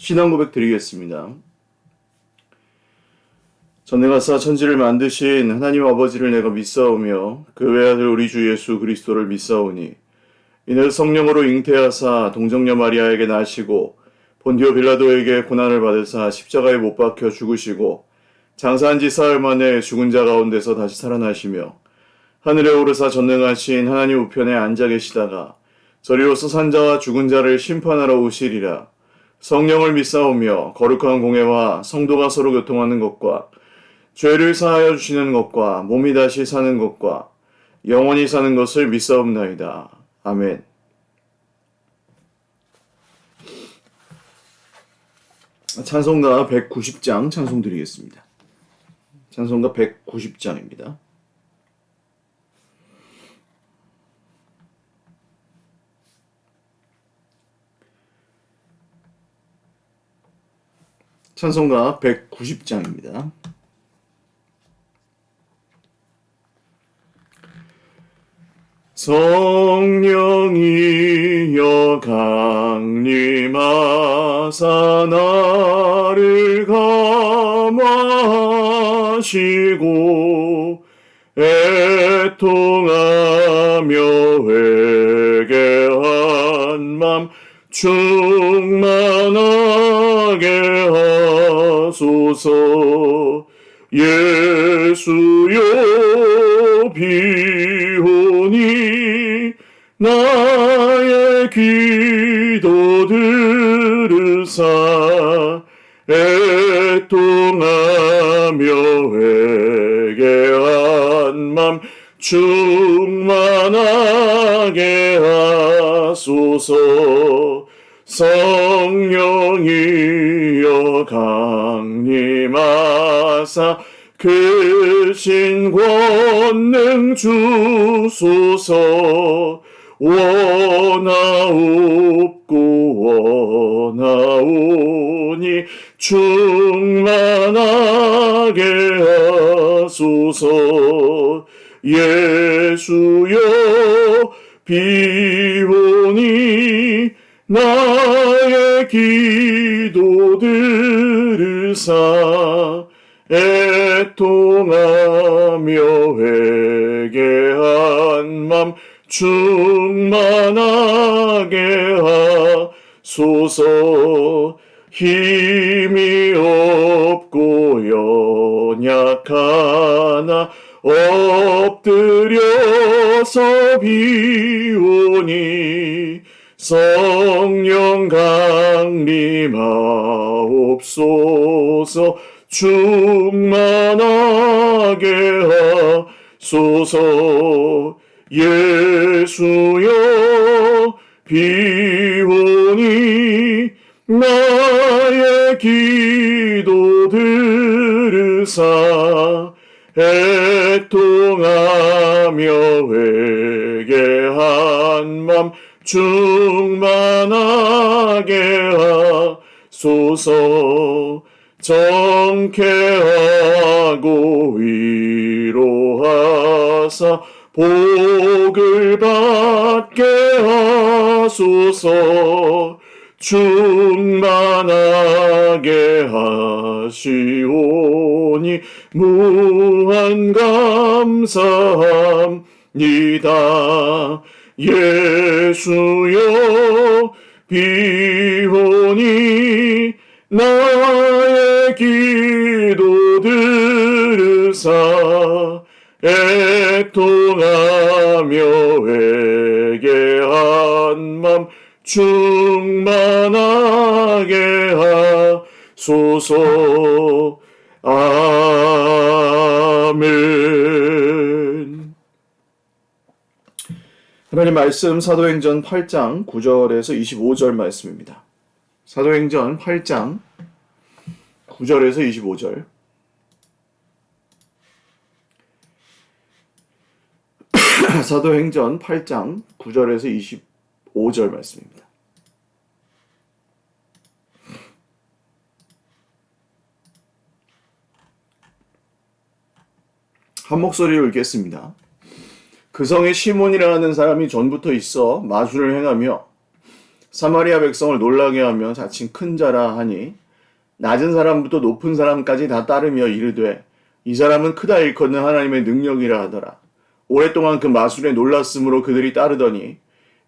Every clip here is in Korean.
신앙 고백 드리겠습니다. 전능하사 천지를 만드신 하나님 아버지를 내가 믿사오며 그 외아들 우리 주 예수 그리스도를 믿사오니 이는 성령으로 잉태하사 동정녀 마리아에게 나시고 본디오 빌라도에게 고난을 받으사 십자가에 못 박혀 죽으시고 장사한 지 사흘 만에 죽은 자 가운데서 다시 살아나시며 하늘에 오르사 전능하신 하나님 우편에 앉아 계시다가 저리로서 산자와 죽은 자를 심판하러 오시리라. 성령을 믿사오며 거룩한 공회와 성도가 서로 교통하는 것과 죄를 사하여 주시는 것과 몸이 다시 사는 것과 영원히 사는 것을 믿사옵나이다. 아멘. 찬송가 190장 찬송 드리겠습니다. 찬송가 190장입니다. 찬송가 190장입니다. 성령이여 강림하사 나를 감화하시고 애통하며 회개한 맘 충만하게 하소서. 예수여 비오니 나의 기도 들으사 애통하며 회개한 맘 충만하게 하소서. 성령이여 강림하사 크신 권능 주소서. 원하옵고 원하오니 충만하게 하소서. 예수여 비오니 나의 기도 들으사 애통하며 회개한 맘 충만하게 하소서. 힘이 없고 연약하나 엎드려서 비오니 성령 강림하옵소서. 충만하게 하소서. 예수여 비오니 나의 기도 들으사 애통하며 회개한 맘 충만하게 하소서. 정케하고 위로하사 복을 받게 하소서. 충만하게 하시오니 무한 감사합니다. 예수여 비오니 나의 기도 들으사 애통하며 회개한 맘 충만하게 하소서. 아멘. 하나님 말씀 사도행전 8장 9절에서 25절 말씀입니다. 사도행전 8장 9절에서 25절. 사도행전 8장 9절에서 25절 말씀입니다. 한 목소리로 읽겠습니다. 그 성에 시몬이라 하는 사람이 전부터 있어 마술을 행하며 사마리아 백성을 놀라게 하며 자칭 큰 자라 하니 낮은 사람부터 높은 사람까지 다 따르며 이르되 이 사람은 크다 일컫는 하나님의 능력이라 하더라. 오랫동안 그 마술에 놀랐으므로 그들이 따르더니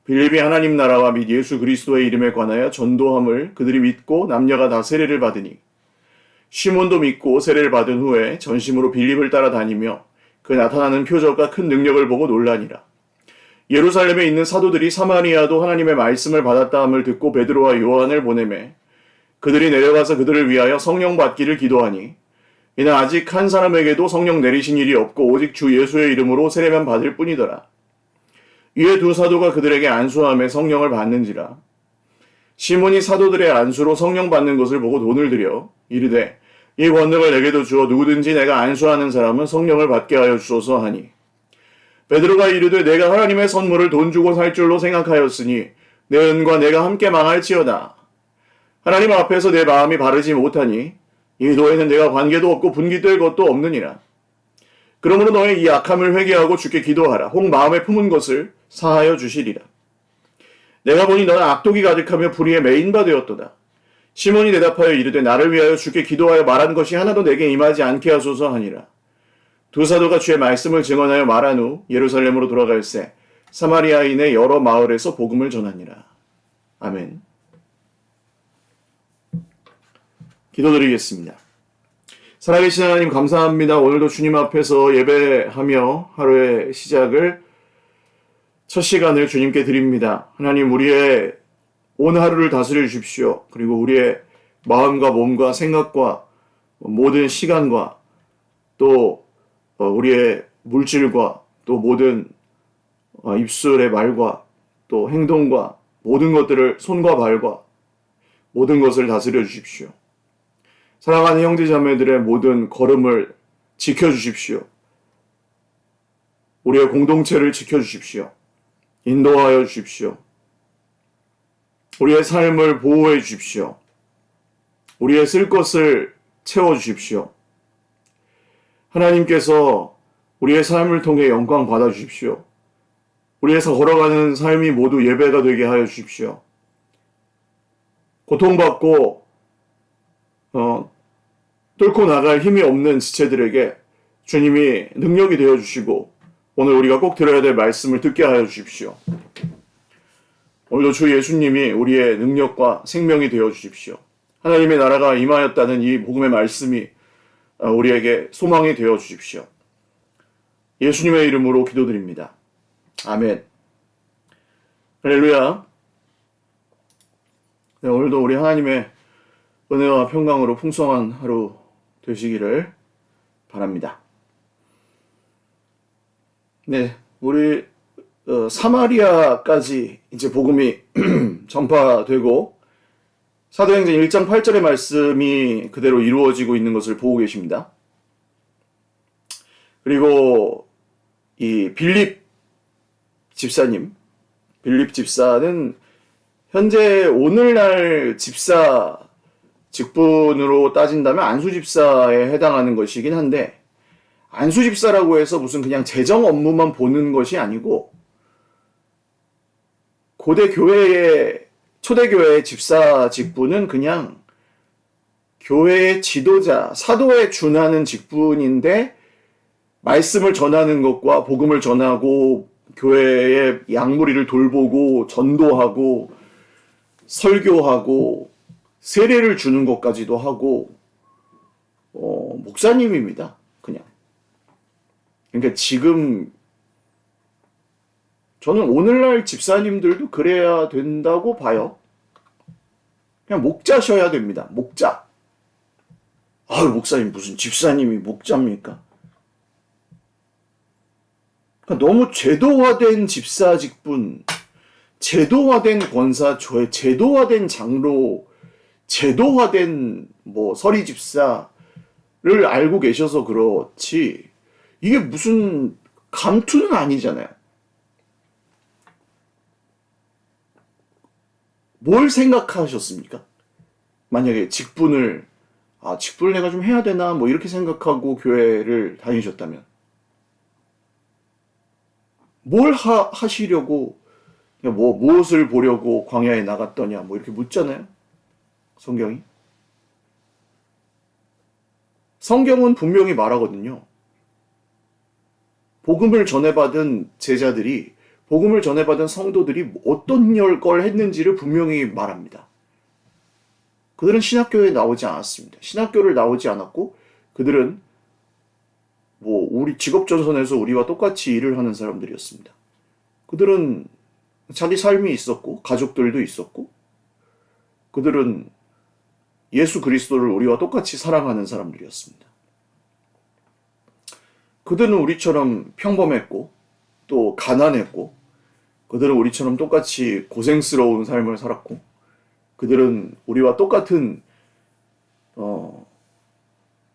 빌립이 하나님 나라와 및 예수 그리스도의 이름에 관하여 전도함을 그들이 믿고 남녀가 다 세례를 받으니 시몬도 믿고 세례를 받은 후에 전심으로 빌립을 따라다니며 그 나타나는 표적과 큰 능력을 보고 놀라니라. 예루살렘에 있는 사도들이 사마리아도 하나님의 말씀을 받았다 함을 듣고 베드로와 요한을 보내매 그들이 내려가서 그들을 위하여 성령 받기를 기도하니 이는 아직 한 사람에게도 성령 내리신 일이 없고 오직 주 예수의 이름으로 세례만 받을 뿐이더라. 이에 두 사도가 그들에게 안수하며 성령을 받는지라. 시몬이 사도들의 안수로 성령 받는 것을 보고 돈을 들여 이르되 이 권능을 내게도 주어 누구든지 내가 안수하는 사람은 성령을 받게 하여 주소서 하니 베드로가 이르되 내가 하나님의 선물을 돈 주고 살 줄로 생각하였으니 내 은과 내가 함께 망할지어다. 하나님 앞에서 내 마음이 바르지 못하니 이 도에는 내가 관계도 없고 분기될 것도 없느니라. 그러므로 너의 이 악함을 회개하고 주께 기도하라. 혹 마음에 품은 것을 사하여 주시리라. 내가 보니 너는 악독이 가득하며 불의에 매인 바 되었도다. 시몬이 대답하여 이르되 나를 위하여 주께 기도하여 말한 것이 하나도 내게 임하지 않게 하소서 하니라. 두 사도가 주의 말씀을 증언하여 말한 후 예루살렘으로 돌아갈새 사마리아인의 여러 마을에서 복음을 전하니라. 아멘. 기도드리겠습니다. 살아계신 하나님 감사합니다. 오늘도 주님 앞에서 예배하며 하루의 시작을 첫 시간을 주님께 드립니다. 하나님 우리의 온 하루를 다스려 주십시오. 그리고 우리의 마음과 몸과 생각과 모든 시간과 또 우리의 물질과 또 모든 입술의 말과 또 행동과 모든 것들을 손과 발과 모든 것을 다스려 주십시오. 사랑하는 형제자매들의 모든 걸음을 지켜주십시오. 우리의 공동체를 지켜주십시오. 인도하여 주십시오. 우리의 삶을 보호해 주십시오. 우리의 쓸 것을 채워주십시오. 하나님께서 우리의 삶을 통해 영광 받아주십시오. 우리에서 걸어가는 삶이 모두 예배가 되게 하여 주십시오. 고통받고 뚫고 나갈 힘이 없는 지체들에게 주님이 능력이 되어주시고 오늘 우리가 꼭 들어야 될 말씀을 듣게 하여 주십시오. 오늘도 주 예수님이 우리의 능력과 생명이 되어주십시오. 하나님의 나라가 임하였다는 이 복음의 말씀이 우리에게 소망이 되어주십시오. 예수님의 이름으로 기도드립니다. 아멘. 할렐루야. 네, 오늘도 우리 하나님의 은혜와 평강으로 풍성한 하루 되시기를 바랍니다. 네, 우리 사마리아까지 이제 복음이 전파되고 사도행전 1장 8절의 말씀이 그대로 이루어지고 있는 것을 보고 계십니다. 그리고 이 빌립 집사는 현재 오늘날 집사 직분으로 따진다면 안수 집사에 해당하는 것이긴 한데 안수 집사라고 해서 무슨 그냥 재정 업무만 보는 것이 아니고 고대 교회의 초대교회의 집사 직분은 그냥 교회의 지도자, 사도에 준하는 직분인데 말씀을 전하는 것과 복음을 전하고 교회의 양무리를 돌보고 전도하고 설교하고 세례를 주는 것까지도 하고 목사님입니다. 그냥. 그러니까 지금 저는 오늘날 집사님들도 그래야 된다고 봐요. 그냥 목자셔야 됩니다. 목자. 목사님 무슨 집사님이 목자입니까? 그러니까 너무 제도화된 집사 직분, 제도화된 권사, 제도화된 장로, 제도화된 서리 집사를 알고 계셔서 그렇지 이게 무슨 감투는 아니잖아요. 뭘 생각하셨습니까? 만약에 직분을 내가 좀 해야 되나 이렇게 생각하고 교회를 다니셨다면 뭘 하시려고 뭐 무엇을 보려고 광야에 나갔더냐 뭐 이렇게 묻잖아요. 성경이. 성경은 분명히 말하거든요. 복음을 전해받은 제자들이, 복음을 전해받은 성도들이 어떤 걸 했는지를 분명히 말합니다. 그들은 신학교에 나오지 않았습니다. 신학교를 나오지 않았고 그들은 뭐 우리 직업전선에서 우리와 똑같이 일을 하는 사람들이었습니다. 그들은 자기 삶이 있었고 가족들도 있었고 그들은 예수 그리스도를 우리와 똑같이 사랑하는 사람들이었습니다. 그들은 우리처럼 평범했고 또 가난했고 그들은 우리처럼 똑같이 고생스러운 삶을 살았고 그들은 우리와 똑같은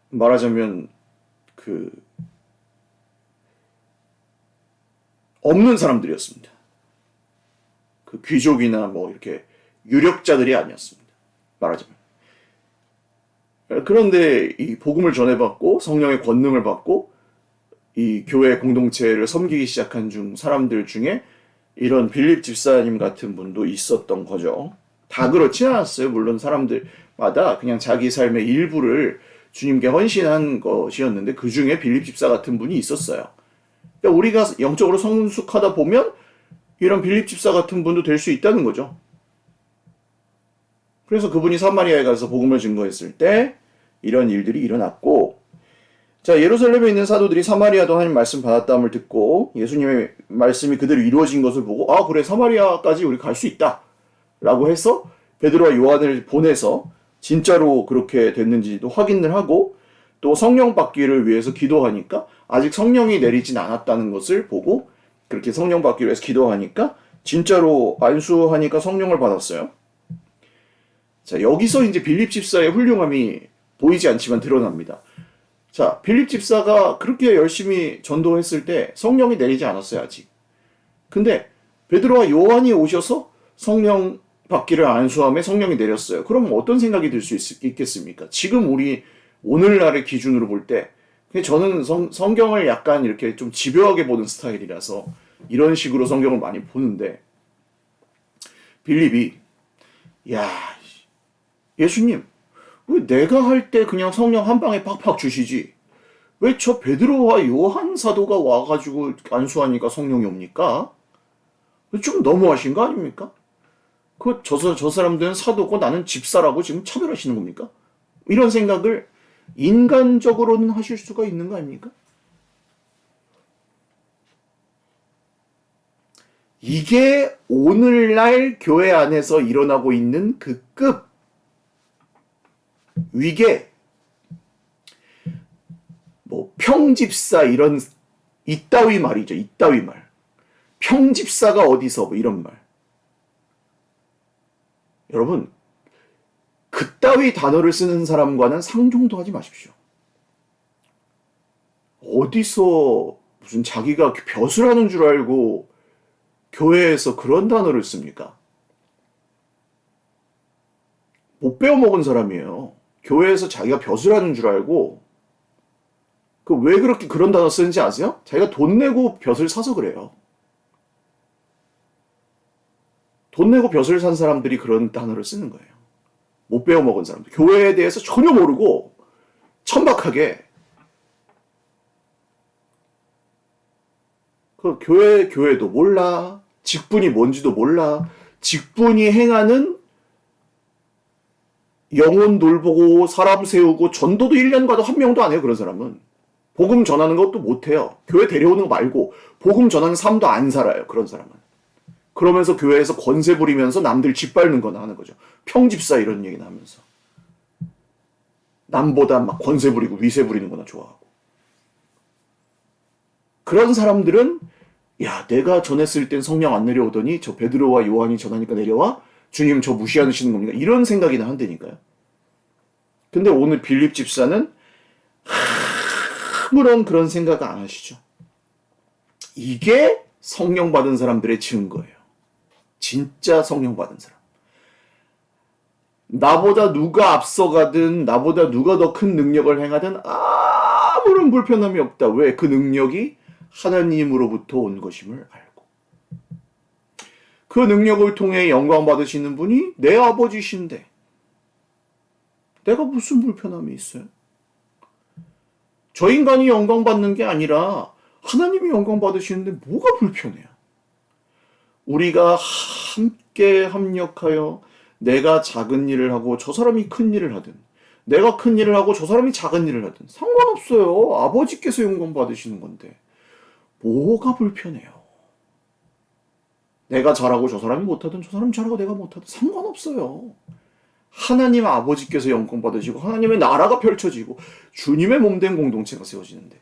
말하자면 그 없는 사람들이었습니다. 그 귀족이나 뭐 이렇게 유력자들이 아니었습니다. 말하자면. 그런데 이 복음을 전해받고 성령의 권능을 받고 이 교회 공동체를 섬기기 시작한 사람들 중에 이런 빌립 집사님 같은 분도 있었던 거죠. 다 그렇지 않았어요. 물론 사람들마다 그냥 자기 삶의 일부를 주님께 헌신한 것이었는데 그 중에 빌립 집사 같은 분이 있었어요. 그러니까 우리가 영적으로 성숙하다 보면 이런 빌립 집사 같은 분도 될 수 있다는 거죠. 그래서 그분이 사마리아에 가서 복음을 증거했을 때 이런 일들이 일어났고, 자, 예루살렘에 있는 사도들이 사마리아도 하나님 말씀 받았다함을 듣고 예수님의 말씀이 그대로 이루어진 것을 보고 아 그래 사마리아까지 우리 갈 수 있다 라고 해서 베드로와 요한을 보내서 진짜로 그렇게 됐는지도 확인을 하고 또 성령 받기를 위해서 기도하니까 아직 성령이 내리진 않았다는 것을 보고 그렇게 성령 받기를 위해서 기도하니까 진짜로 안수하니까 성령을 받았어요. 자, 여기서 이제 빌립 집사의 훌륭함이 보이지 않지만 드러납니다. 자, 빌립 집사가 그렇게 열심히 전도했을 때 성령이 내리지 않았어요, 아직. 근데 베드로와 요한이 오셔서 성령 받기를 안수함에 성령이 내렸어요. 그럼 어떤 생각이 들 수 있겠습니까? 지금 우리 오늘날의 기준으로 볼 때 저는 성경을 약간 이렇게 좀 집요하게 보는 스타일이라서 이런 식으로 성경을 많이 보는데 빌립이 야 예수님 왜 내가 할 때 그냥 성령 한 방에 팍팍 주시지 왜 저 베드로와 요한 사도가 와가지고 안수하니까 성령이 옵니까? 좀 너무하신 거 아닙니까? 저 사람들은 사도고 나는 집사라고 지금 차별하시는 겁니까? 이런 생각을 인간적으로는 하실 수가 있는 거 아닙니까? 이게 오늘날 교회 안에서 일어나고 있는 그 급 위계 뭐 평집사 이따위 말이죠. 이따위 말. 평집사가 어디서 뭐 이런 말. 여러분 그따위 단어를 쓰는 사람과는 상종도 하지 마십시오. 어디서 무슨 자기가 벼슬 하는 줄 알고 교회에서 그런 단어를 씁니까? 못 배워먹은 사람이에요. 교회에서 자기가 벼슬 하는 줄 알고 왜 그렇게 그런 단어 쓰는지 아세요? 자기가 돈 내고 벼슬 사서 그래요. 돈 내고 벼슬 산 사람들이 그런 단어를 쓰는 거예요. 못 배워먹은 사람들. 교회에 대해서 전혀 모르고 천박하게 교회도 몰라. 직분이 뭔지도 몰라. 직분이 행하는 영혼 돌보고 사람 세우고 전도도 1년 가도 한 명도 안 해요. 그런 사람은. 복음 전하는 것도 못해요. 교회 데려오는 거 말고 복음 전하는 삶도 안 살아요. 그런 사람은. 그러면서 교회에서 권세 부리면서 남들 짓밟는 거나 하는 거죠. 평집사 이런 얘기나 하면서. 남보다 막 권세 부리고 위세 부리는 거나 좋아하고. 그런 사람들은 야 내가 전했을 땐 성령 안 내려오더니 저 베드로와 요한이 전하니까 내려와? 주님 저 무시하시는 겁니까? 이런 생각이나 한다니까요. 근데 오늘 빌립 집사는 아무런 그런 생각 안 하시죠. 이게 성령 받은 사람들의 증거예요. 진짜 성령 받은 사람. 나보다 누가 앞서가든 나보다 누가 더 큰 능력을 행하든 아무런 불편함이 없다. 왜? 그 능력이 하나님으로부터 온 것임을 알고. 그 능력을 통해 영광 받으시는 분이 내 아버지신데 내가 무슨 불편함이 있어요? 저 인간이 영광 받는 게 아니라 하나님이 영광 받으시는데 뭐가 불편해요? 우리가 함께 합력하여 내가 작은 일을 하고 저 사람이 큰 일을 하든 내가 큰 일을 하고 저 사람이 작은 일을 하든 상관없어요. 아버지께서 영광 받으시는 건데 뭐가 불편해요? 내가 잘하고 저 사람이 못하든 저 사람이 잘하고 내가 못하든 상관없어요. 하나님 아버지께서 영광 받으시고 하나님의 나라가 펼쳐지고 주님의 몸된 공동체가 세워지는데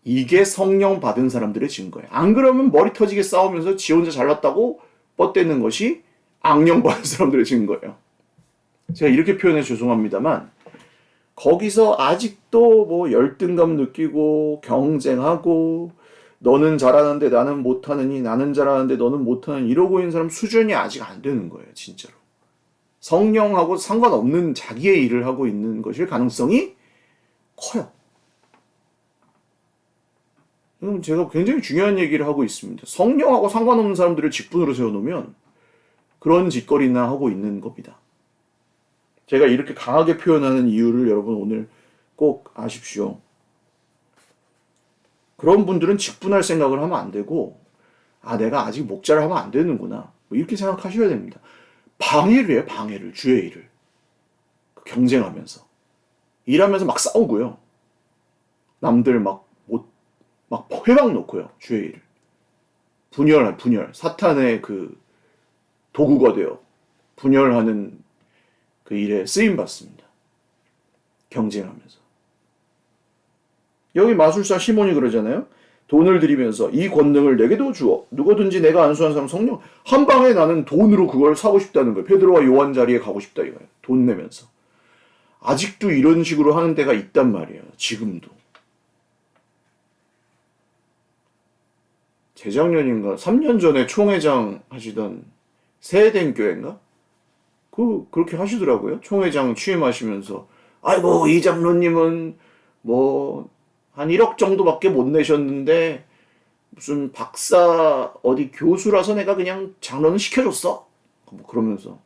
이게 성령 받은 사람들의 증거예요. 안 그러면 머리 터지게 싸우면서 지 혼자 잘났다고 뻗대는 것이 악령 받은 사람들의 증거예요. 제가 이렇게 표현해 죄송합니다만 거기서 아직도 뭐 열등감 느끼고 경쟁하고 너는 잘하는데 나는 못하느니 나는 잘하는데 너는 못하느니 이러고 있는 사람 수준이 아직 안 되는 거예요. 진짜로. 성령하고 상관없는 자기의 일을 하고 있는 것일 가능성이 커요. 제가 굉장히 중요한 얘기를 하고 있습니다. 성령하고 상관없는 사람들을 직분으로 세워놓으면 그런 짓거리나 하고 있는 겁니다. 제가 이렇게 강하게 표현하는 이유를 여러분 오늘 꼭 아십시오. 그런 분들은 직분할 생각을 하면 안 되고 내가 아직 목자를 하면 안 되는구나 뭐 이렇게 생각하셔야 됩니다. 방해를 해요. 방해를. 주의 일을. 경쟁하면서. 일하면서 막 싸우고요. 남들 막 회방 놓고요. 주의 일을. 분열. 사탄의 그 도구가 되어 분열하는 그 일에 쓰임받습니다. 경쟁하면서. 여기 마술사 시몬이 그러잖아요. 돈을 들이면서 이 권능을 내게도 주어 누구든지 내가 안수한 사람 성령 한 방에 나는 돈으로 그걸 사고 싶다는 거예요. 베드로와 요한 자리에 가고 싶다 이거예요. 돈 내면서. 아직도 이런 식으로 하는 데가 있단 말이에요. 지금도. 재작년인가 3년 전에 총회장 하시던 세된 교회인가? 그렇게 하시더라고요. 총회장 취임하시면서 아이고 이 장로님은 뭐 한 1억 정도밖에 못 내셨는데 무슨 박사 어디 교수라서 내가 그냥 장로는 시켜줬어. 뭐 그러면서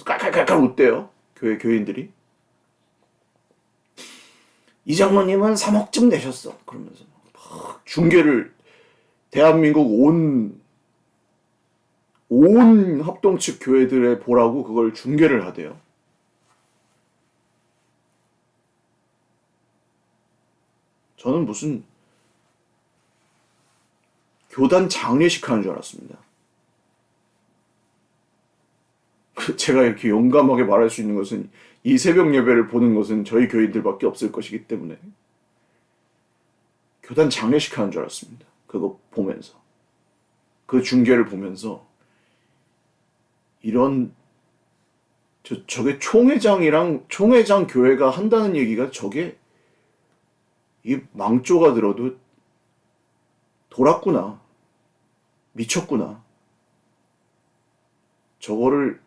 깔깔깔깔 웃대요. 교인들이. 이 장로님은 3억쯤 내셨어. 그러면서 중계를 대한민국 온 합동 측 교회들에 보라고 그걸 중계를 하대요. 저는 무슨 교단 장례식 하는 줄 알았습니다. 제가 이렇게 용감하게 말할 수 있는 것은 이 새벽 예배를 보는 것은 저희 교인들밖에 없을 것이기 때문에 교단 장례식 하는 줄 알았습니다. 그거 보면서. 그 중계를 보면서 이런 저게 총회장 교회가 한다는 얘기가 저게 이 망조가 들어도 돌았구나. 미쳤구나. 저거를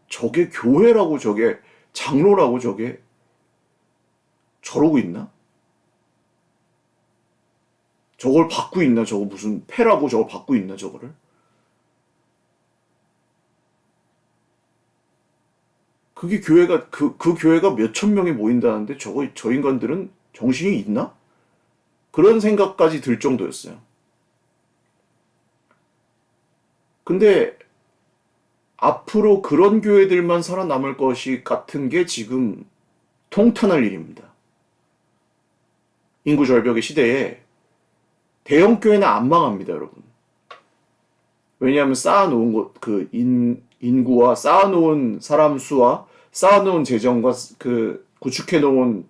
저게 교회라고 저게 장로라고 저게 저러고 있나? 저걸 받고 있나? 저거 무슨 패라고 저걸 받고 있나? 저거를? 그게 교회가 그 교회가 몇천 명이 모인다는데 저 인간들은 정신이 있나? 그런 생각까지 들 정도였어요. 근데 앞으로 그런 교회들만 살아남을 것이 같은 게 지금 통탄할 일입니다. 인구 절벽의 시대에 대형 교회는 안 망합니다, 여러분. 왜냐하면 쌓아놓은 인구와 쌓아놓은 사람 수와 쌓아놓은 재정과 그 구축해놓은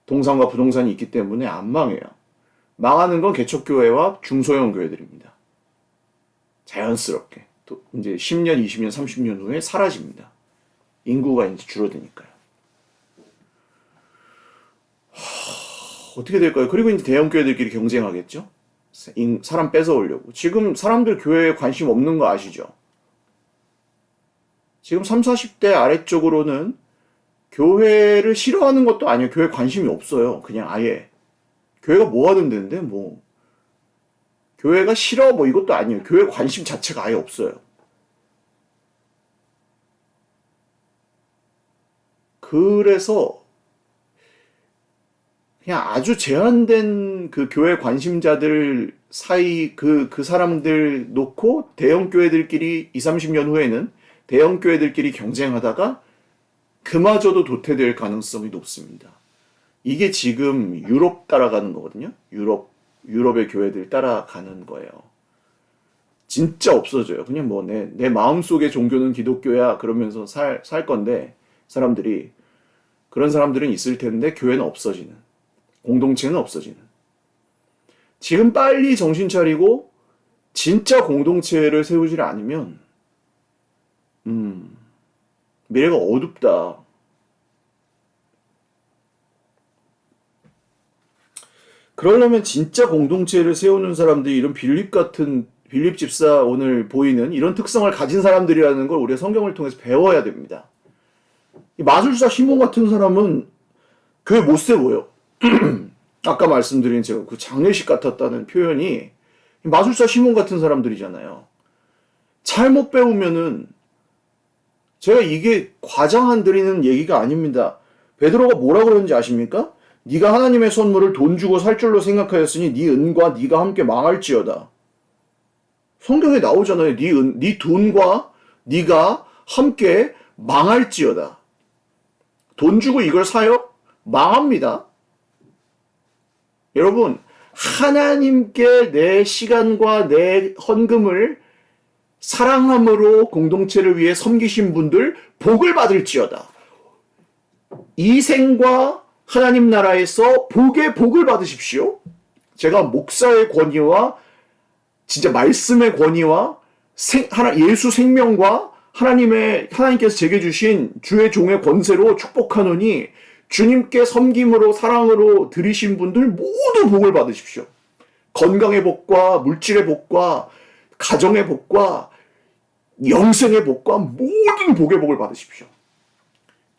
동산과 부동산이 있기 때문에 안 망해요. 망하는 건 개척교회와 중소형 교회들입니다. 자연스럽게. 또 이제 10년, 20년, 30년 후에 사라집니다. 인구가 이제 줄어드니까요. 어떻게 될까요? 그리고 이제 대형 교회들끼리 경쟁하겠죠? 사람 뺏어오려고. 지금 사람들 교회에 관심 없는 거 아시죠? 지금 30, 40대 아래쪽으로는 교회를 싫어하는 것도 아니에요. 교회에 관심이 없어요. 그냥 아예. 교회가 뭐 하는 데인데, 뭐. 교회가 싫어 뭐 이것도 아니에요. 교회 관심 자체가 아예 없어요. 그래서 그냥 아주 제한된 그 교회 관심자들 사이 그 사람들 놓고 대형 교회들끼리 20, 30년 후에는 대형 교회들끼리 경쟁하다가 그마저도 도태될 가능성이 높습니다. 이게 지금 유럽 따라가는 거거든요. 유럽의 교회들 따라가는 거예요. 진짜 없어져요. 그냥 뭐 내 마음속의 종교는 기독교야 그러면서 살 건데 사람들이 그런 사람들은 있을 텐데 교회는 없어지는. 공동체는 없어지는. 지금 빨리 정신 차리고 진짜 공동체를 세우지 않으면 미래가 어둡다. 그러려면 진짜 공동체를 세우는 사람들이 이런 빌립 집사 오늘 보이는 이런 특성을 가진 사람들이라는 걸 우리가 성경을 통해서 배워야 됩니다. 이 마술사 시몬 같은 사람은 교회 못 세워요. 아까 말씀드린 제가 그 장례식 같았다는 표현이 마술사 시몬 같은 사람들이잖아요. 잘못 배우면은 제가 이게 과장한 드리는 얘기가 아닙니다. 베드로가 뭐라고 그러는지 아십니까? 네가 하나님의 선물을 돈 주고 살 줄로 생각하였으니 네 은과 네가 함께 망할지어다. 성경에 나오잖아요. 네 돈과 네가 함께 망할지어다. 돈 주고 이걸 사요? 망합니다. 여러분, 하나님께 내 시간과 내 헌금을 사랑함으로 공동체를 위해 섬기신 분들 복을 받을지어다. 이 생과 하나님 나라에서 복을 받으십시오. 제가 목사의 권위와 진짜 말씀의 권위와 예수 생명과 하나님께서 제게 주신 주의 종의 권세로 축복하노니 주님께 섬김으로 사랑으로 드리신 분들 모두 복을 받으십시오. 건강의 복과 물질의 복과 가정의 복과 영생의 복과 모든 복의 복을 받으십시오.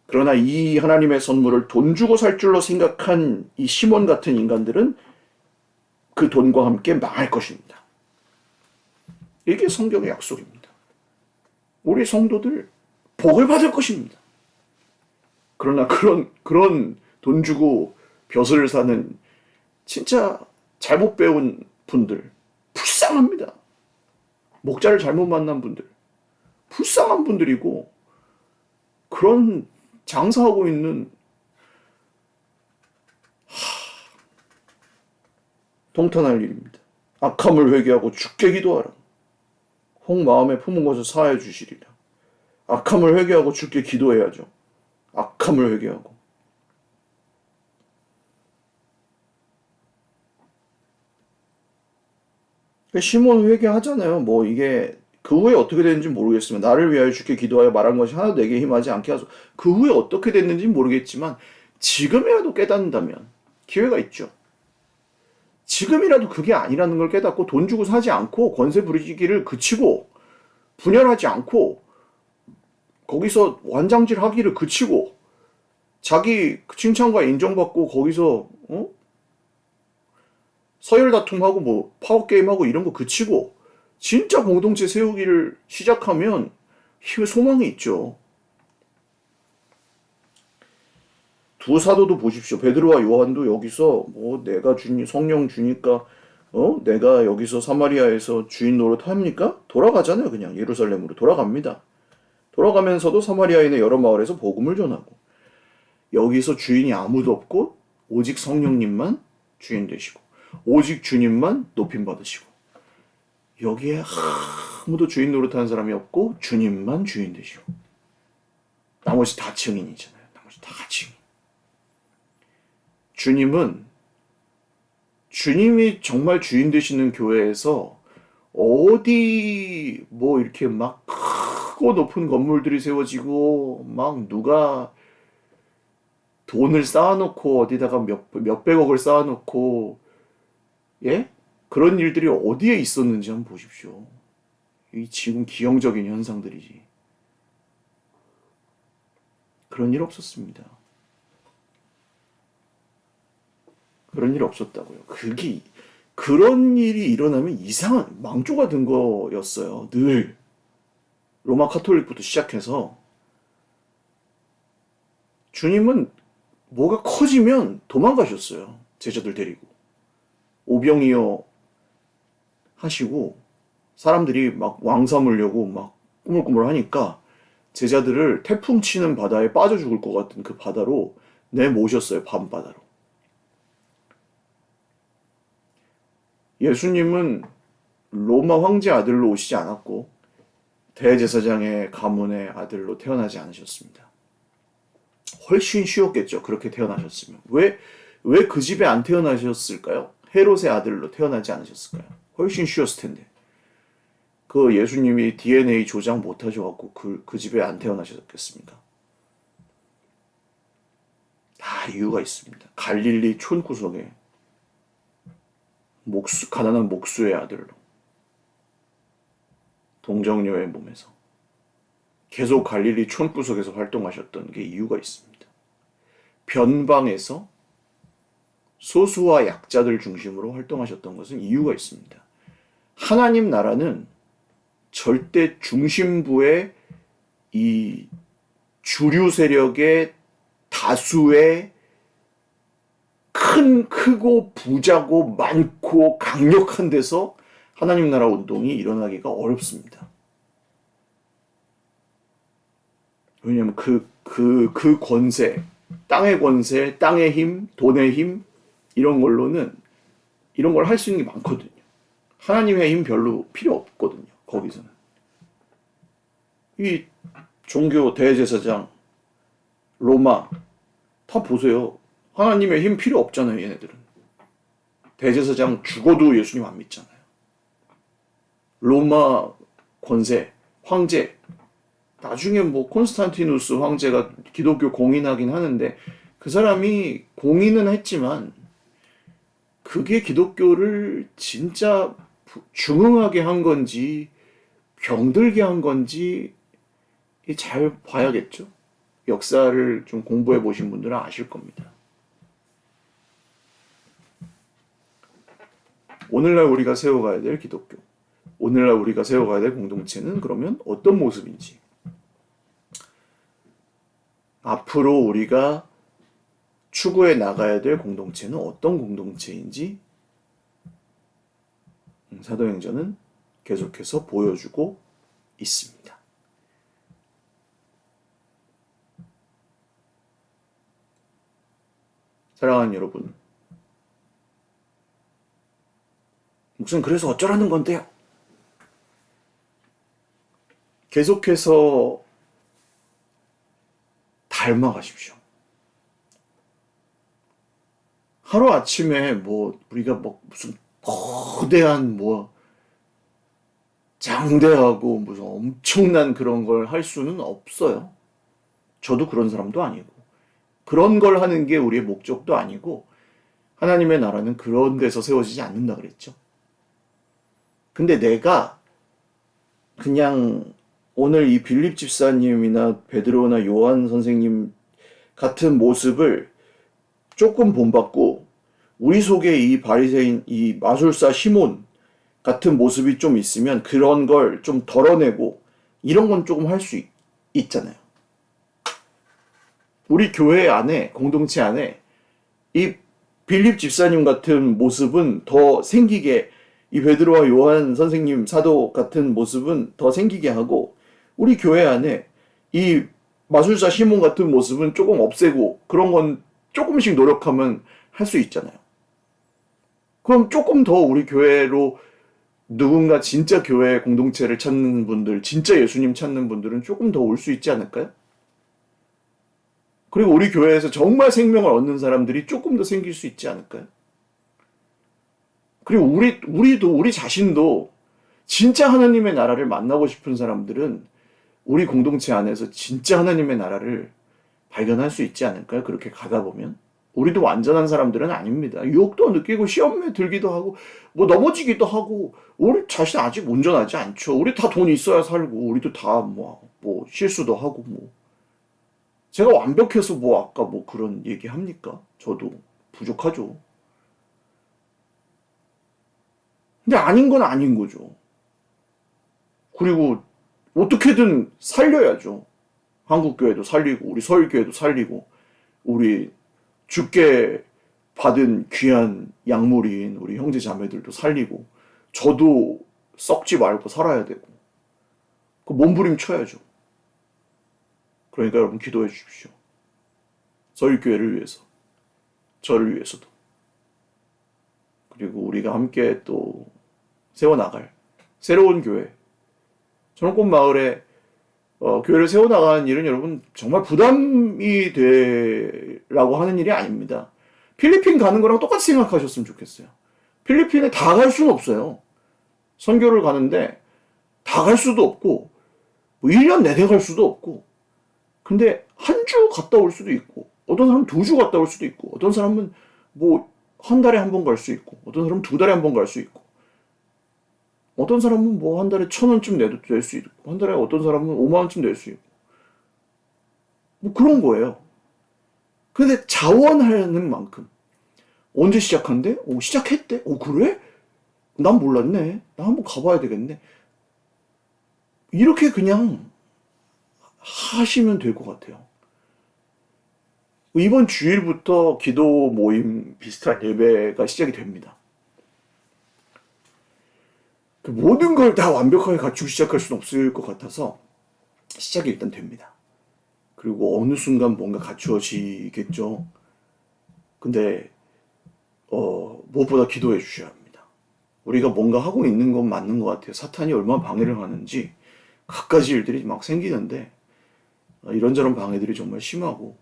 그러나 이 하나님의 선물을 돈 주고 살 줄로 생각한 이 시몬 같은 인간들은 그 돈과 함께 망할 것입니다. 이게 성경의 약속입니다. 우리 성도들 복을 받을 것입니다. 그러나 그런 돈 주고 벼슬을 사는 진짜 잘못 배운 분들 불쌍합니다. 목자를 잘못 만난 분들 불쌍한 분들이고 그런 장사하고 있는 통탄할 일입니다. 악함을 회개하고 주께 기도하라. 혹 마음에 품은 것을 사하여 주시리라. 악함을 회개하고 주께 기도해야죠. 악함을 회개하고. 시몬 회개하잖아요. 뭐 이게 그 후에 어떻게 됐는지 모르겠으면 나를 위하여 주께 기도하여 말한 것이 하나도 내게 힘하지 않게 하소서. 그 후에 어떻게 됐는지 모르겠지만 지금이라도 깨닫는다면 기회가 있죠. 지금이라도 그게 아니라는 걸 깨닫고 돈 주고 사지 않고 권세 부리기를 그치고 분열하지 않고 거기서 완장질 하기를 그치고 자기 칭찬과 인정받고 거기서 서열 다툼하고 뭐 파워게임하고 이런 거 그치고 진짜 공동체 세우기를 시작하면 소망이 있죠. 두 사도도 보십시오. 베드로와 요한도 여기서 뭐 내가 성령 주니까 내가 여기서 사마리아에서 주인 노릇 합니까? 돌아가잖아요. 그냥 예루살렘으로 돌아갑니다. 돌아가면서도 사마리아인의 여러 마을에서 복음을 전하고 여기서 주인이 아무도 없고 오직 성령님만 주인 되시고 오직 주님만 높임 받으시고 여기에 아무도 주인 노릇하는 사람이 없고 주님만 주인 되시고 나머지 다 증인이잖아요. 나머지 다 증인. 주님이 정말 주인 되시는 교회에서 어디 뭐 이렇게 막 크고 높은 건물들이 세워지고 막 누가 돈을 쌓아놓고 어디다가 몇백억을 쌓아놓고 예? 그런 일들이 어디에 있었는지 한번 보십시오. 이 지금 기형적인 현상들이지. 그런 일 없었습니다. 그런 일 없었다고요. 그런 일이 일어나면 이상한 망조가 든 거였어요. 늘 로마 카톨릭부터 시작해서 주님은 뭐가 커지면 도망가셨어요. 제자들 데리고 오병이어 하시고 사람들이 막 왕사 물려고 막 꾸물꾸물 하니까 제자들을 태풍 치는 바다에 빠져 죽을 것 같은 그 바다로 내모셨어요. 밤바다로. 예수님은 로마 황제 아들로 오시지 않았고 대제사장의 가문의 아들로 태어나지 않으셨습니다. 훨씬 쉬웠겠죠. 그렇게 태어나셨으면. 왜 그 집에 안 태어나셨을까요? 헤롯의 아들로 태어나지 않으셨을까요? 훨씬 쉬웠을 텐데. 그 예수님이 DNA 조작 못 하셔갖고 그 집에 안 태어나셨겠습니까? 다 이유가 있습니다. 갈릴리 촌구석에 가난한 목수의 아들로 동정녀의 몸에서 계속 갈릴리 촌구석에서 활동하셨던 게 이유가 있습니다. 변방에서 소수와 약자들 중심으로 활동하셨던 것은 이유가 있습니다. 하나님 나라는 절대 중심부의 이 주류 세력의 다수의 크고 부자고 많고 강력한 데서 하나님 나라 운동이 일어나기가 어렵습니다. 왜냐하면 그 권세, 땅의 권세, 땅의 힘, 돈의 힘, 이런 걸로는 이런 걸 할 수 있는 게 많거든요. 하나님의 힘 별로 필요 없거든요. 거기서는. 이 종교 대제사장, 로마, 다 보세요. 하나님의 힘 필요 없잖아요, 얘네들은. 대제사장 죽어도 예수님 안 믿잖아요. 로마 권세, 황제, 나중에 뭐 콘스탄티누스 황제가 기독교 공인하긴 하는데 그 사람이 공인은 했지만 그게 기독교를 진짜 중흥하게 한 건지 병들게 한 건지 잘 봐야겠죠. 역사를 좀 공부해 보신 분들은 아실 겁니다. 오늘날 우리가 세워가야 될 기독교, 오늘날 우리가 세워가야 될 공동체는 그러면 어떤 모습인지, 앞으로 우리가 추구해 나가야 될 공동체는 어떤 공동체인지 사도행전은 계속해서 보여주고 있습니다. 사랑하는 여러분, 목사님 그래서 어쩌라는 건데요? 계속해서 닮아가십시오. 하루아침에 뭐 우리가 뭐 무슨 거대한 뭐 장대하고 무슨 엄청난 그런 걸 할 수는 없어요. 저도 그런 사람도 아니고 그런 걸 하는 게 우리의 목적도 아니고 하나님의 나라는 그런 데서 세워지지 않는다 그랬죠. 근데 내가 그냥 오늘 이 빌립 집사님이나 베드로나 요한 선생님 같은 모습을 조금 본받고 우리 속에 이 바리새인, 이 마술사 시몬 같은 모습이 좀 있으면 그런 걸 좀 덜어내고 이런 건 조금 할 수 있잖아요. 우리 교회 안에, 공동체 안에 이 빌립 집사님 같은 모습은 더 생기게, 이 베드로와 요한 선생님 사도 같은 모습은 더 생기게 하고 우리 교회 안에 이 마술사 시몬 같은 모습은 조금 없애고 그런 건 조금씩 노력하면 할 수 있잖아요. 그럼 조금 더 우리 교회로 누군가 진짜 교회 공동체를 찾는 분들, 진짜 예수님 찾는 분들은 조금 더 올 수 있지 않을까요? 그리고 우리 교회에서 정말 생명을 얻는 사람들이 조금 더 생길 수 있지 않을까요? 그리고 우리 자신도 진짜 하나님의 나라를 만나고 싶은 사람들은 우리 공동체 안에서 진짜 하나님의 나라를 발견할 수 있지 않을까요? 그렇게 가다 보면. 우리도 완전한 사람들은 아닙니다. 유혹도 느끼고 시험에 들기도 하고 뭐 넘어지기도 하고 우리 자신 아직 온전하지 않죠. 우리 다 돈 있어야 살고 우리도 다 뭐 실수도 하고 뭐 제가 완벽해서 뭐 아까 뭐 그런 얘기 합니까? 저도 부족하죠. 근데 아닌 건 아닌 거죠. 그리고 어떻게든 살려야죠. 한국교회도 살리고 우리 서울교회도 살리고 우리 주께 받은 귀한 약물인 우리 형제 자매들도 살리고 저도 썩지 말고 살아야 되고 그 몸부림쳐야죠. 그러니까 여러분 기도해 주십시오. 서울교회를 위해서, 저를 위해서도. 그리고 우리가 함께 또 세워나갈 새로운 교회, 저런꽃 마을에 교회를 세워나가는 일은 여러분 정말 부담이 되라고 하는 일이 아닙니다. 필리핀 가는 거랑 똑같이 생각하셨으면 좋겠어요. 필리핀에 다 갈 수는 없어요. 선교를 가는데 다 갈 수도 없고 뭐 1년 내내 갈 수도 없고 근데 한 주 갔다 올 수도 있고 어떤 사람은 2주 갔다 올 수도 있고 어떤 사람은 뭐 한 달에 한 번 갈 수 있고 어떤 사람은 2달에 한 번 갈 수 있고 어떤 사람은 뭐 한 달에 1,000원쯤 내도 될 수 있고 한 달에 어떤 사람은 5만 원쯤 낼 수 있고 뭐 그런 거예요. 근데 자원하는 만큼 언제 시작한대? 오 시작했대? 오 그래? 난 몰랐네. 나 한번 가봐야 되겠네. 이렇게 그냥 하시면 될 것 같아요. 이번 주일부터 기도 모임 비슷한 예배가 시작이 됩니다. 그 모든 걸 다 완벽하게 갖추고 시작할 수는 없을 것 같아서 시작이 일단 됩니다. 그리고 어느 순간 뭔가 갖추어지겠죠. 근데 무엇보다 기도해 주셔야 합니다. 우리가 뭔가 하고 있는 건 맞는 것 같아요. 사탄이 얼마나 방해를 하는지 갖가지 일들이 막 생기는데 이런저런 방해들이 정말 심하고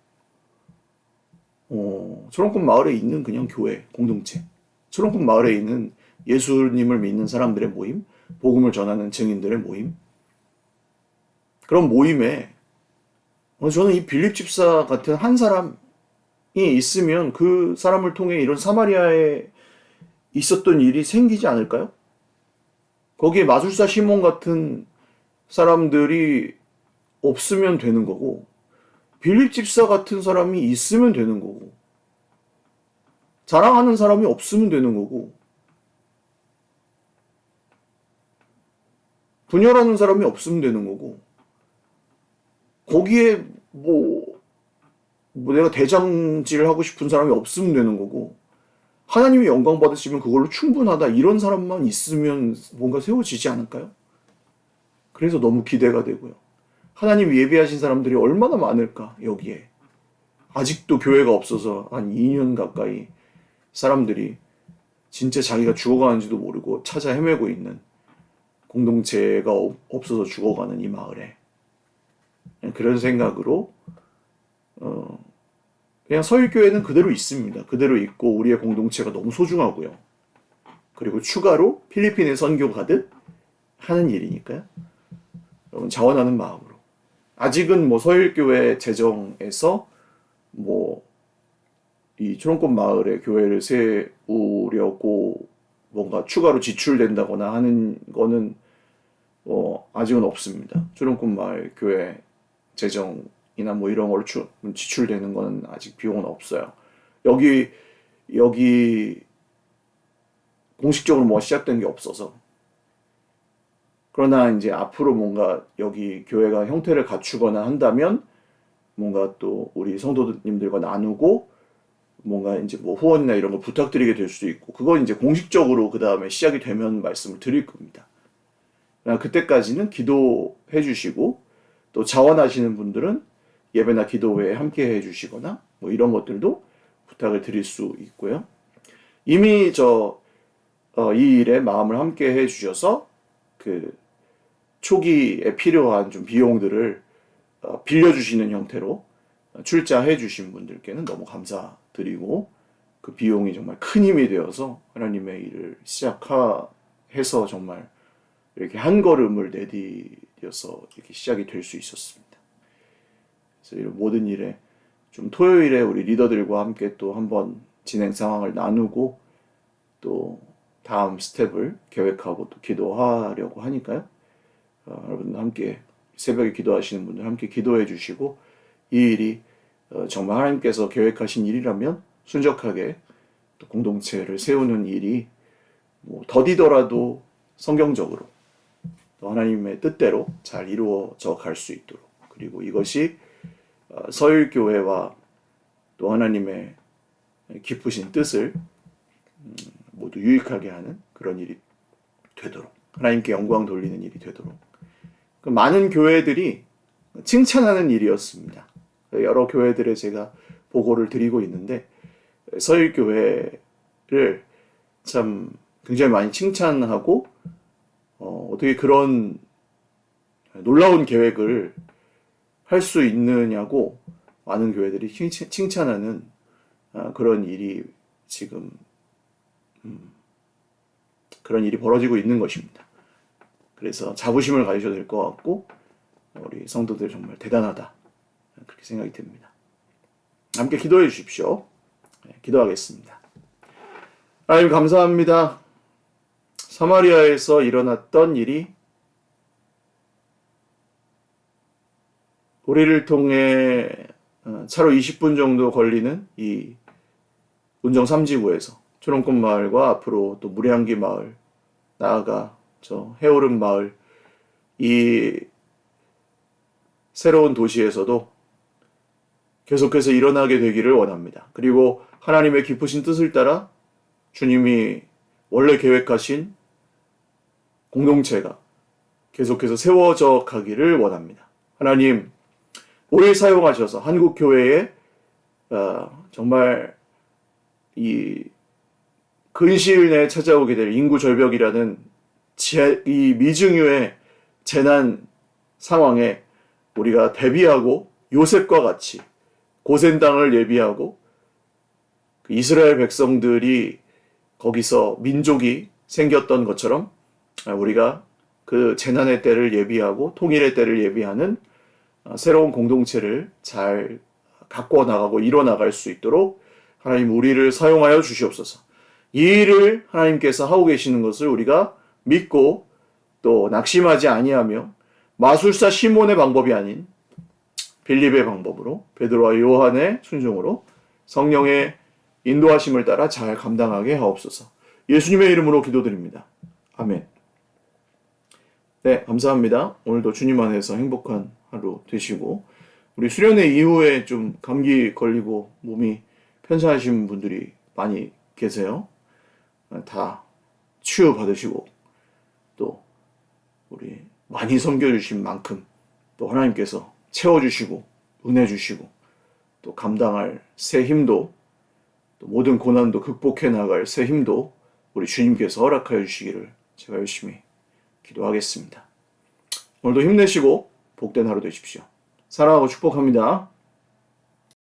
초롱꽃 마을에 있는 그냥 교회 공동체, 초롱꽃 마을에 있는 예수님을 믿는 사람들의 모임, 복음을 전하는 증인들의 모임, 그런 모임에 저는 이 빌립 집사 같은 한 사람이 있으면 그 사람을 통해 이런 사마리아에 있었던 일이 생기지 않을까요? 거기에 마술사 시몬 같은 사람들이 없으면 되는 거고 빌립 집사 같은 사람이 있으면 되는 거고 자랑하는 사람이 없으면 되는 거고 분열하는 사람이 없으면 되는 거고 거기에 뭐 내가 대장질을 하고 싶은 사람이 없으면 되는 거고 하나님이 영광 받으시면 그걸로 충분하다 이런 사람만 있으면 뭔가 세워지지 않을까요? 그래서 너무 기대가 되고요. 하나님 예비하신 사람들이 얼마나 많을까 여기에 아직도 교회가 없어서 한 2년 가까이 사람들이 진짜 자기가 죽어가는지도 모르고 찾아 헤매고 있는 공동체가 없어서 죽어가는 이 마을에 그런 생각으로 그냥 서일교회는 그대로 있습니다. 그대로 있고 우리의 공동체가 너무 소중하고요. 그리고 추가로 필리핀에 선교 가듯 하는 일이니까요. 여러분 자원하는 마음으로 아직은 뭐 서일교회 재정에서 뭐 이 초롱꽃 마을에 교회를 세우려고 뭔가 추가로 지출된다거나 하는 거는 아직은 없습니다. 초롱꽃 마을 교회 재정이나 뭐 이런 걸로 지출되는 거는 아직 비용은 없어요. 여기 공식적으로 뭐 시작된 게 없어서 그러나 이제 앞으로 뭔가 여기 교회가 형태를 갖추거나 한다면 뭔가 또 우리 성도님들과 나누고 뭔가 이제 뭐 후원이나 이런 걸 부탁드리게 될 수도 있고 그건 이제 공식적으로 그 다음에 시작이 되면 말씀을 드릴 겁니다. 그때까지는 기도해 주시고 또 자원하시는 분들은 예배나 기도회에 함께 해 주시거나 뭐 이런 것들도 부탁을 드릴 수 있고요. 이미 이 일에 마음을 함께 해 주셔서 그 초기에 필요한 좀 비용들을 빌려주시는 형태로 출자해 주신 분들께는 너무 감사드리고 그 비용이 정말 큰 힘이 되어서 하나님의 일을 시작해서 정말 이렇게 한 걸음을 내디뎌서 이렇게 시작이 될 수 있었습니다. 그래서 이런 모든 일에 좀 토요일에 우리 리더들과 함께 또 한번 진행 상황을 나누고 또 다음 스텝을 계획하고 또 기도하려고 하니까요. 여러분 함께 새벽에 기도하시는 분들 함께 기도해 주시고 이 일이 정말 하나님께서 계획하신 일이라면 순적하게 또 공동체를 세우는 일이 더디더라도 성경적으로 또 하나님의 뜻대로 잘 이루어져 갈 수 있도록, 그리고 이것이 서일교회와 또 하나님의 깊으신 뜻을 모두 유익하게 하는 그런 일이 되도록, 하나님께 영광 돌리는 일이 되도록, 그 많은 교회들이 칭찬하는 일이었습니다. 여러 교회들에 제가 보고를 드리고 있는데 서일교회를 참 굉장히 많이 칭찬하고 어떻게 그런 놀라운 계획을 할 수 있느냐고 많은 교회들이 칭찬하는 그런 일이 지금 그런 일이 벌어지고 있는 것입니다. 그래서 자부심을 가지셔도 될 것 같고 우리 성도들 정말 대단하다 그렇게 생각이 듭니다. 함께 기도해 주십시오. 기도하겠습니다. 하나님 감사합니다. 사마리아에서 일어났던 일이 우리를 통해 차로 20분 정도 걸리는 이 운정 3지구에서 초롱꽃 마을과 앞으로 또 무량기 마을, 나아가 저 해오름 마을, 이 새로운 도시에서도 계속해서 일어나게 되기를 원합니다. 그리고 하나님의 깊으신 뜻을 따라 주님이 원래 계획하신 공동체가 계속해서 세워져 가기를 원합니다. 하나님, 우리를 사용하셔서 한국교회에 정말 이 근시일 내에 찾아오게 될 인구 절벽이라는 이 미증유의 재난 상황에 우리가 대비하고 요셉과 같이 고센 땅을 예비하고 이스라엘 백성들이 거기서 민족이 생겼던 것처럼 우리가 그 재난의 때를 예비하고 통일의 때를 예비하는 새로운 공동체를 잘 가꿔 나가고 이뤄나갈 수 있도록 하나님 우리를 사용하여 주시옵소서. 이 일을 하나님께서 하고 계시는 것을 우리가 믿고 또 낙심하지 아니하며 마술사 시몬의 방법이 아닌 빌립의 방법으로, 베드로와 요한의 순종으로 성령의 인도하심을 따라 잘 감당하게 하옵소서. 예수님의 이름으로 기도드립니다. 아멘. 네, 감사합니다. 오늘도 주님 안에서 행복한 하루 되시고, 우리 수련회 이후에 좀 감기 걸리고 몸이 편찮으신 분들이 많이 계세요. 다 치유 받으시고 또 우리 많이 섬겨주신 만큼 또 하나님께서 채워주시고 은혜 주시고 또 감당할 새 힘도 또 모든 고난도 극복해 나갈 새 힘도 우리 주님께서 허락하여 주시기를 제가 열심히 기도하겠습니다. 오늘도 힘내시고 복된 하루 되십시오. 사랑하고 축복합니다.